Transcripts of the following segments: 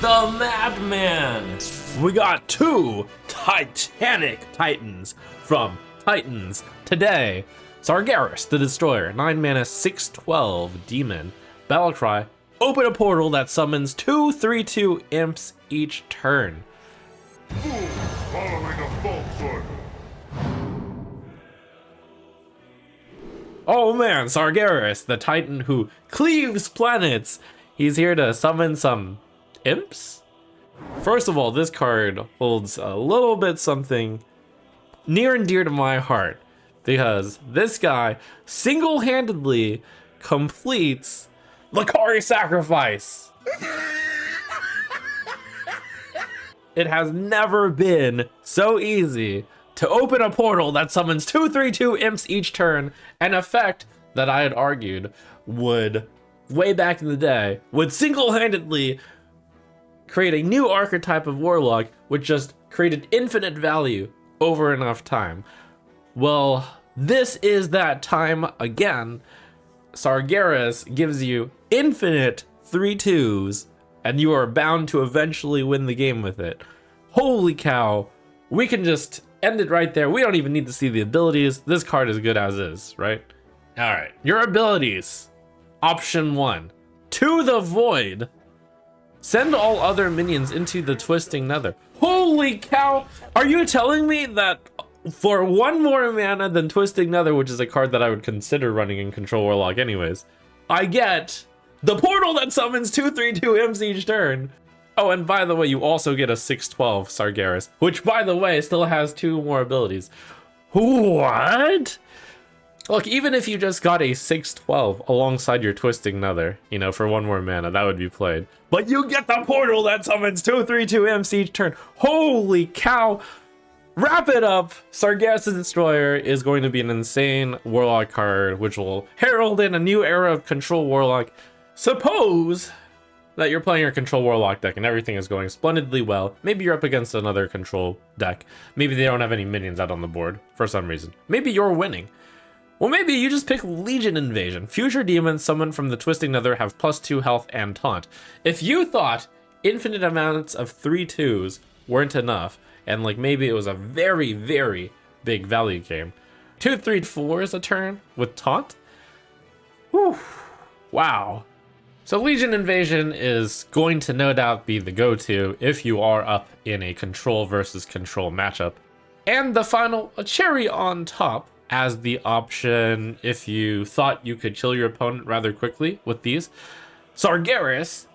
the Madman. We got 2 Titanic Titans from Titans today. Sargeras the Destroyer, 9 mana, 6/12 demon. Battlecry, open a portal that summons 2/3/2 imps each turn. Following a falsehood. Oh man, Sargeras, the Titan who cleaves planets. He's here to summon some imps? First of all, this card holds a little bit something near and dear to my heart, because this guy single-handedly completes Lakari Sacrifice. It has never been so easy to open a portal that summons 2/3/2 imps each turn, an effect that I had argued would, way back in the day, would single-handedly create a new archetype of Warlock, which just created infinite value over enough time. Well, this is that time again. Sargeras gives you infinite 3/2s, and you are bound to eventually win the game with it. Holy cow, we can just end it right there. We don't even need to see the abilities. This card is good as is, right? All right, your abilities. Option 1, to the void. Send all other minions into the twisting nether. Holy cow, are you telling me that for 1 more mana than Twisting Nether, which is a card that I would consider running in Control Warlock anyways, I get the portal that summons 2/3/2 imps each turn? Oh, and by the way, you also get a 6/12 Sargeras, which by the way still has 2 more abilities. What? Look, even if you just got a 6/12 alongside your Twisting Nether, you know, for 1 more mana, that would be played. But you get the portal that summons 2/3/2 imps each turn. Holy cow! Wrap it up! Sargeras the Destroyer is going to be an insane Warlock card, which will herald in a new era of Control Warlock. Suppose that you're playing your Control Warlock deck and everything is going splendidly well. Maybe you're up against another Control deck. Maybe they don't have any minions out on the board for some reason. Maybe you're winning. Well, maybe you just pick Legion Invasion. Future demons summoned from the Twisting Nether have +2 health and taunt. If you thought infinite amounts of 3/2s weren't enough, and like maybe it was a very, very big value game, 2/3/4s a turn with taunt? Whew. Wow. So Legion Invasion is going to no doubt be the go-to if you are up in a control versus control matchup. And the final, a cherry on top, as the option if you thought you could kill your opponent rather quickly with these, Sargeras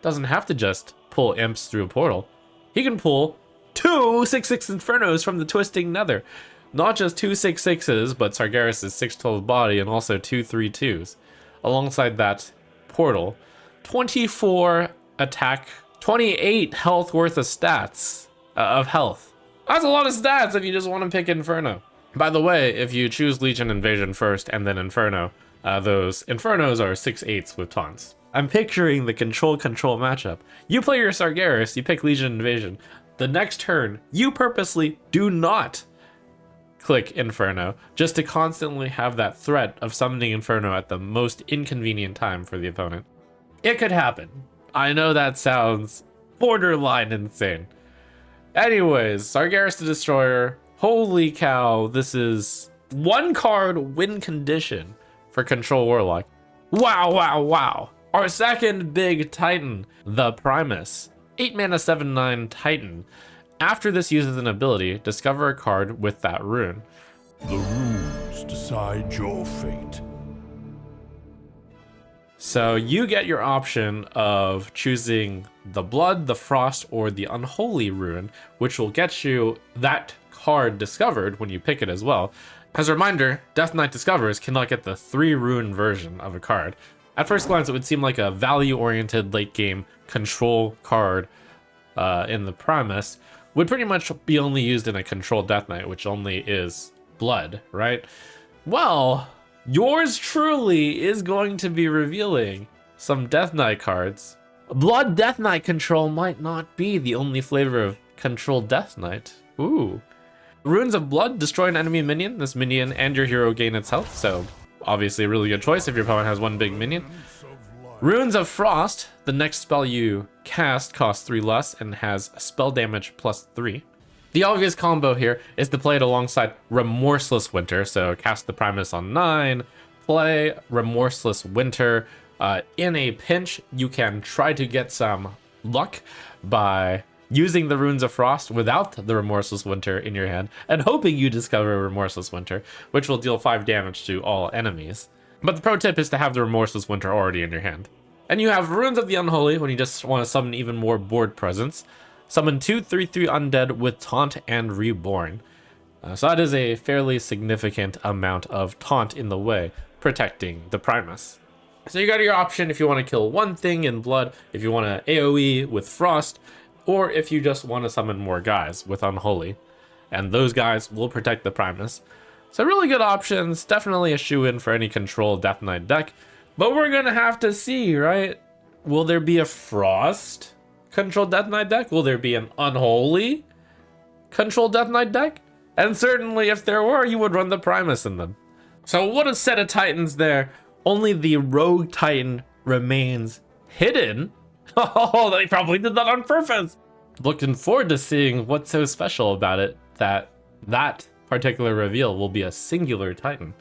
doesn't have to just pull imps through a portal. He can pull 2 6/6 Infernos from the Twisting Nether. Not just 2 6/6s, but Sargeras' 6/12 body and also 2 3/2s. Alongside that portal, 24 attack, 28 health worth of stats, of health. That's a lot of stats if you just want to pick Inferno. By the way, if you choose Legion Invasion first and then Inferno, those Infernos are 6/8s with taunts. I'm picturing the control matchup. You play your Sargeras, you pick Legion Invasion. The next turn, you purposely do not click Inferno, just to constantly have that threat of summoning Inferno at the most inconvenient time for the opponent. It could happen. I know that sounds borderline insane. Anyways, Sargeras the Destroyer, holy cow, this is 1 card win condition for Control Warlock. Wow, wow, wow. Our second big Titan, the Primus. 8 mana 7/9 Titan. After this uses an ability, discover a card with that rune. The runes decide your fate. So you get your option of choosing the Blood, the Frost, or the Unholy rune, which will get you that card discovered when you pick it as well. As a reminder, Death Knight Discoverers cannot get the 3 rune version of a card. At first glance, it would seem like a value-oriented late-game control card in the Primus would pretty much be only used in a control Death Knight, which only is blood, right? Well, yours truly is going to be revealing some Death Knight cards. Blood Death Knight control might not be the only flavor of control Death Knight. Ooh. Runes of Blood, destroy an enemy minion. This minion and your hero gain its health, so obviously a really good choice if your opponent has 1 big minion. Runes of Frost, The next spell you cast costs 3 less and has spell damage plus 3. The obvious combo here is to play it alongside Remorseless Winter, so cast the Primus on 9, play Remorseless Winter. In a pinch, you can try to get some luck by using the Runes of Frost without the Remorseless Winter in your hand, and hoping you discover Remorseless Winter, which will deal 5 damage to all enemies. But the pro tip is to have the Remorseless Winter already in your hand. And you have Runes of the Unholy when you just want to summon even more board presence. Summon 2 3/3 undead with Taunt and Reborn. So that is a fairly significant amount of taunt in the way, protecting the Primus. So you got your option if you want to kill one thing in blood, if you want to AoE with Frost, or if you just want to summon more guys with Unholy. And those guys will protect the Primus. So really good options, definitely a shoe-in for any control Death Knight deck. But we're gonna have to see, right? Will there be a Frost control Death Knight deck? Will there be an Unholy control Death Knight deck? And certainly if there were, you would run the Primus in them. So what a set of Titans there. Only the Rogue Titan remains hidden. Oh, they probably did that on purpose. Looking forward to seeing what's so special about it that that particular reveal will be a singular Titan.